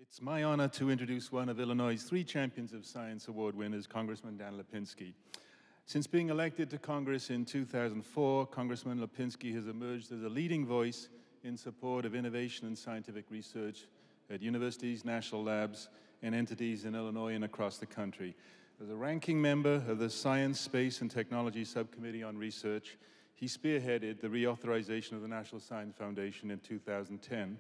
It's my honor to introduce one of Illinois' 3 Champions of Science Award winners, Congressman Dan Lipinski. Since being elected to Congress in 2004, Congressman Lipinski has emerged as a leading voice in support of innovation and scientific research at universities, national labs, and entities in Illinois and across the country. As a ranking member of the Science, Space, and Technology Subcommittee on Research, he spearheaded the reauthorization of the National Science Foundation in 2010,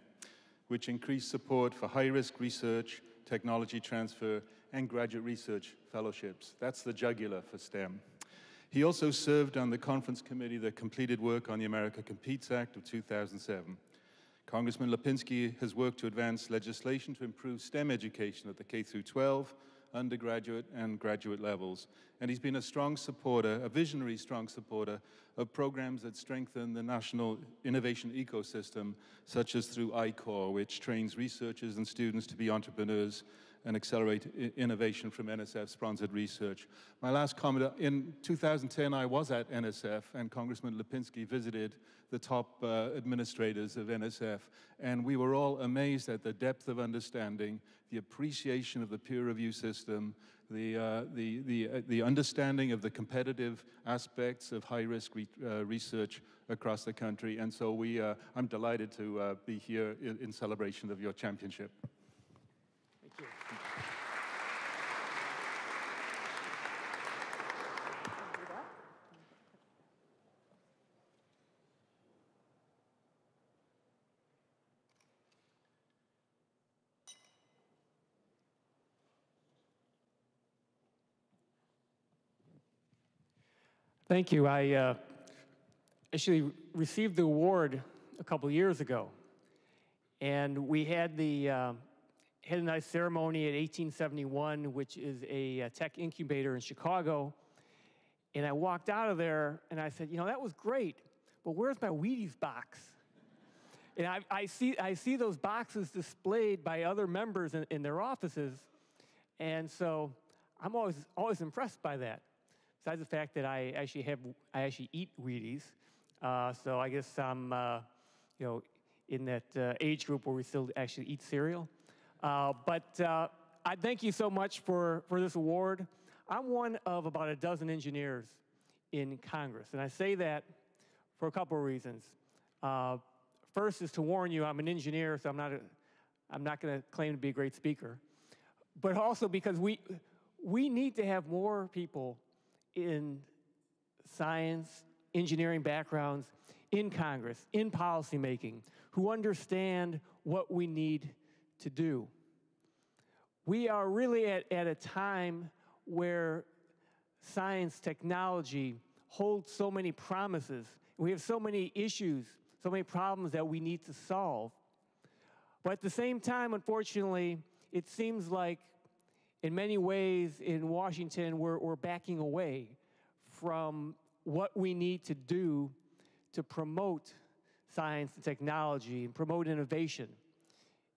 which increased support for high-risk research, technology transfer, and graduate research fellowships. That's the jugular for STEM. He also served on the conference committee that completed work on the America Competes Act of 2007. Congressman Lipinski has worked to advance legislation to improve STEM education at the K-12, undergraduate and graduate levels. And he's been a strong supporter, a visionary strong supporter of programs that strengthen the national innovation ecosystem, such as through I-Corps, which trains researchers and students to be entrepreneurs and accelerate innovation from NSF-sponsored research. My last comment, in 2010 I was at NSF, and Congressman Lipinski visited the top administrators of NSF, and we were all amazed at the depth of understanding, the appreciation of the peer review system, the understanding of the competitive aspects of high-risk research across the country. And so I'm delighted to be here in celebration of your championship. Thank you. Thank you. I actually received the award a couple years ago, and we had had a nice ceremony at 1871, which is a tech incubator in Chicago. And I walked out of there and I said, you know, that was great, but where's my Wheaties box? And I see those boxes displayed by other members in their offices. And so I'm always impressed by that. Besides the fact that I actually eat Wheaties. So I guess I'm, in that age group where we still actually eat cereal. But I thank you so much for this award. I'm one of about a dozen engineers in Congress, and I say that for a couple of reasons. First is to warn you, I'm an engineer, so I'm not going to claim to be a great speaker. But also because we need to have more people in science, engineering backgrounds, in Congress, in policymaking, who understand what we need to do. We are really at a time where science, technology holds so many promises. We have so many issues, so many problems that we need to solve. But at the same time, unfortunately, it seems like in many ways in Washington, we're backing away from what we need to do to promote science and technology and promote innovation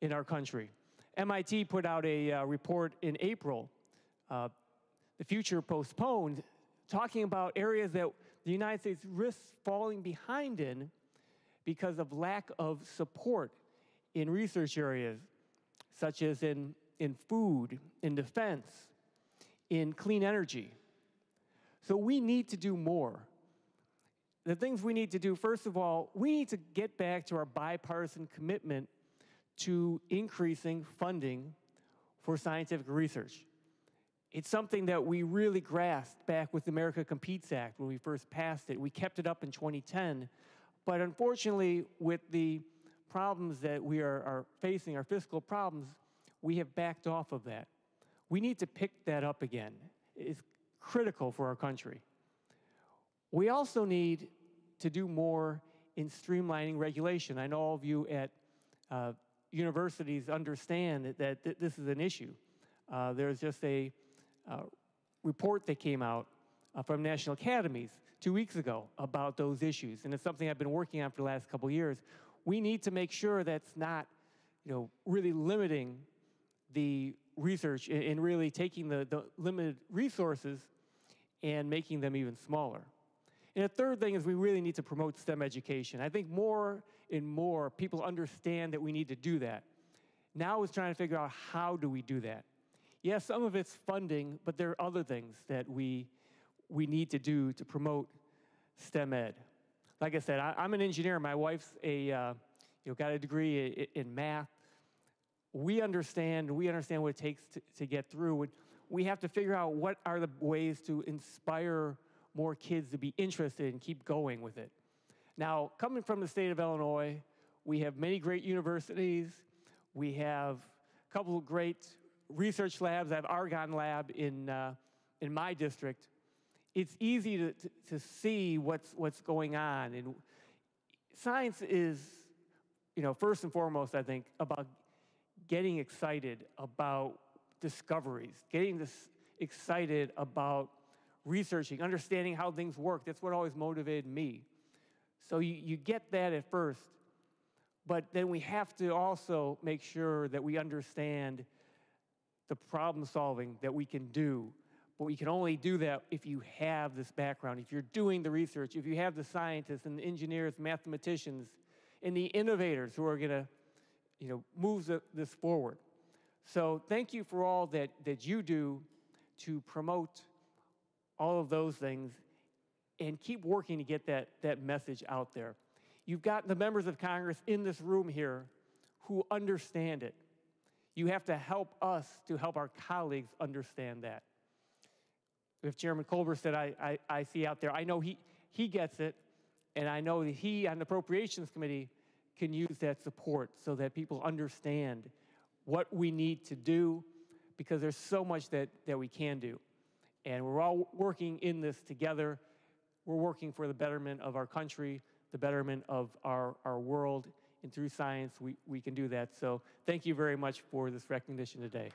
in our country. MIT put out a report in April, The Future Postponed, talking about areas that the United States risks falling behind in because of lack of support in research areas, such as in food, in defense, in clean energy. So we need to do more. The things we need to do, first of all, we need to get back to our bipartisan commitment to increasing funding for scientific research. It's something that we really grasped back with the America Competes Act when we first passed it. We kept it up in 2010, but unfortunately, with the problems that we are facing, our fiscal problems, we have backed off of that. We need to pick that up again. It's critical for our country. We also need to do more in streamlining regulation. I know all of you at universities understand that this is an issue. There's just a report that came out from national academies 2 weeks ago about those issues, and it's something I've been working on for the last couple of years. We need to make sure that's not, really limiting the research and really taking the limited resources and making them even smaller. And the third thing is we really need to promote STEM education. I think more and more people understand that we need to do that. Now it's trying to figure out how do we do that. Yes, some of it's funding, but there are other things that we need to do to promote STEM ed. Like I said, I'm an engineer. My wife's got a degree in math. We understand what it takes to get through. We have to figure out what are the ways to inspire more kids to be interested and keep going with it. Now, coming from the state of Illinois, we have many great universities. We have a couple of great research labs. I have Argonne Lab in my district. It's easy to see what's going on. And science is, first and foremost, I think, about getting excited about discoveries, getting excited about researching, understanding how things work. That's what always motivated me. So you get that at first, but then we have to also make sure that we understand the problem solving that we can do. But we can only do that if you have this background, if you're doing the research, if you have the scientists and the engineers, mathematicians, and the innovators who are going to move this forward. So thank you for all that you do to promote all of those things and keep working to get that message out there. You've got the members of Congress in this room here who understand it. You have to help us to help our colleagues understand that. If Chairman Colbert said, I see out there, I know he gets it, and I know that he on the Appropriations Committee can use that support so that people understand what we need to do, because there's so much that we can do. And we're all working in this together. We're working for the betterment of our country, the betterment of our world, and through science we can do that. So thank you very much for this recognition today.